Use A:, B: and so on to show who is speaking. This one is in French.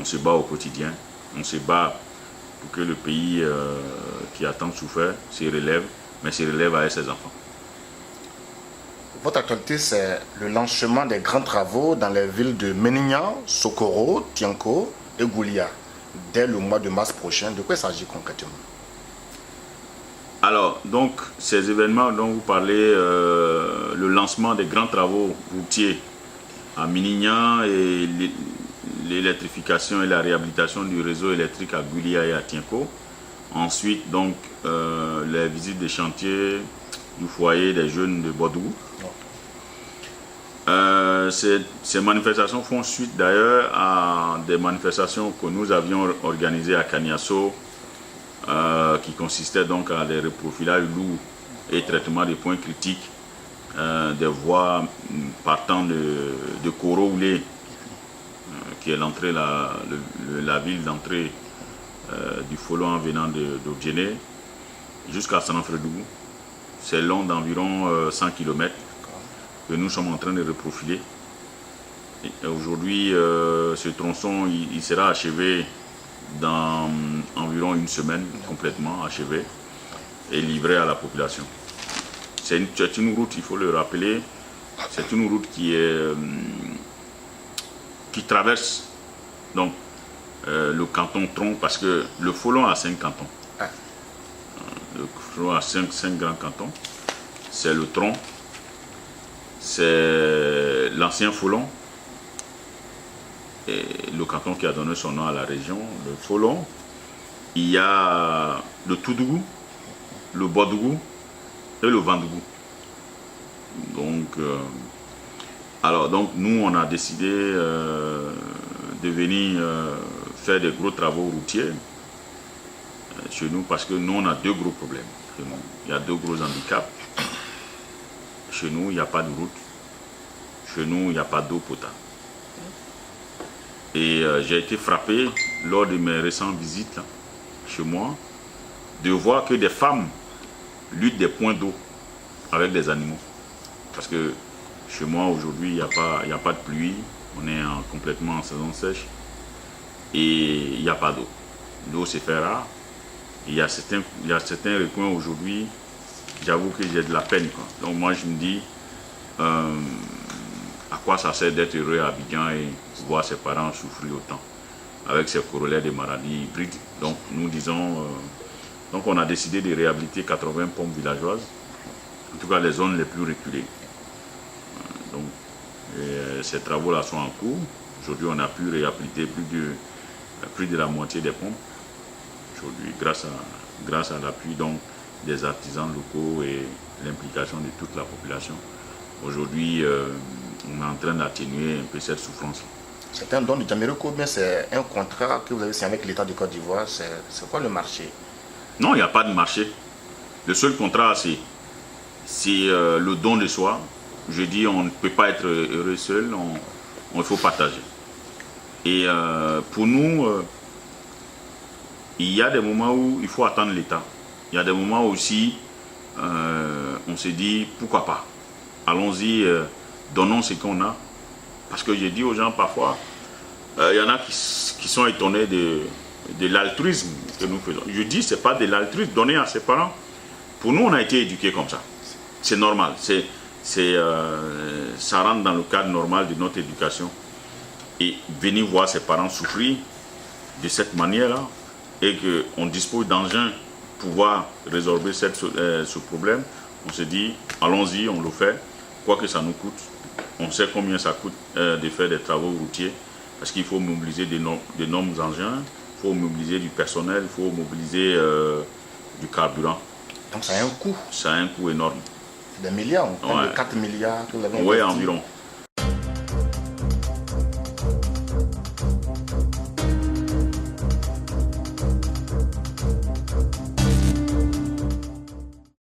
A: se bat au quotidien. On se bat pour que le pays qui a tant souffert se relève, mais se relève avec ses enfants.
B: Votre actualité, c'est le lancement des grands travaux dans les villes de Ménignan, Sokoro, Tianko et Goulia dès le mois de mars prochain. De quoi il s'agit concrètement?
A: Alors, donc, ces événements dont vous parlez, le lancement des grands travaux routiers à Ménignan et l'électrification et la réhabilitation du réseau électrique à Goulia et à Tianko. Ensuite, donc, les visites des chantiers du foyer des jeunes de Bodougou. Ces manifestations font suite d'ailleurs à des manifestations que nous avions organisées à Kaniasso, qui consistaient donc à des reprofilages lourds et traitement des points critiques des voies partant de Koro-Oulé, qui est l'entrée, la ville d'entrée du Folon en venant d'Odjene, jusqu'à Sanafredougou. C'est long d'environ 100 km que nous sommes en train de reprofiler. Aujourd'hui, ce tronçon il sera achevé dans environ une semaine, complètement achevé et livré à la population. C'est une route, il faut le rappeler, c'est une route qui traverse donc, le canton Tron, parce que le Folon a 5 cantons. Le Folon a 5 grands cantons. C'est le Tron, c'est l'ancien Folon, et le canton qui a donné son nom à la région, le Folon. Il y a le Toudougou, le Bodougou et le Vandougou. Donc, donc nous, on a décidé de venir faire des gros travaux routiers chez nous, parce que nous, on a deux gros problèmes. Il y a deux gros handicaps. Chez nous, il n'y a pas de route. Chez nous, il n'y a pas d'eau potable. Et j'ai été frappé lors de mes récentes visites là, chez moi, de voir que des femmes luttent des points d'eau avec des animaux. Parce que chez moi, aujourd'hui, il n'y a pas de pluie. On est complètement en saison sèche. Et il n'y a pas d'eau. L'eau, c'est fait rare. Il y a certains recoins aujourd'hui, j'avoue que j'ai de la peine, quoi. Donc moi, je me dis, à quoi ça sert d'être heureux à Abidjan et voir ses parents souffrir autant, avec ces corollaires de maladies hybrides. Donc nous disons, donc on a décidé de réhabiliter 80 pompes villageoises, en tout cas les zones les plus reculées. Donc ces travaux-là sont en cours. Aujourd'hui, on a pu réhabiliter plus de la moitié des pompes. Aujourd'hui, grâce à l'appui donc des artisans locaux et l'implication de toute la population. Aujourd'hui, on est en train d'atténuer un peu cette souffrance.
B: C'est un don de Jamiroquai, mais c'est un contrat que vous avez signé avec l'État de Côte d'Ivoire. C'est quoi le marché?
A: Non, il n'y a pas de marché. Le seul contrat, c'est le don de soi. Je dis, on ne peut pas être heureux seul, il faut partager. Et pour nous, il y a des moments où il faut attendre l'État. Il y a des moments aussi, on se dit, pourquoi pas? Allons-y, donnons ce qu'on a. Parce que je dis aux gens parfois, il y en a qui sont étonnés de l'altruisme que nous faisons. Je dis, ce n'est pas de l'altruisme donné à ses parents. Pour nous, on a été éduqués comme ça. C'est normal. Ça rentre dans le cadre normal de notre éducation. Et venir voir ses parents souffrir de cette manière-là, et qu'on dispose d'engins pour pouvoir résorber ce problème, on se dit, allons-y, on le fait, quoi que ça nous coûte. On sait combien ça coûte de faire des travaux routiers, parce qu'il faut mobiliser d'énormes engins, il faut mobiliser du personnel, il faut mobiliser du carburant.
B: Donc ça a un coût?
A: Ça a un coût énorme.
B: Des milliards, on parle de 4 milliards que vous avez investi.
A: Oui, environ.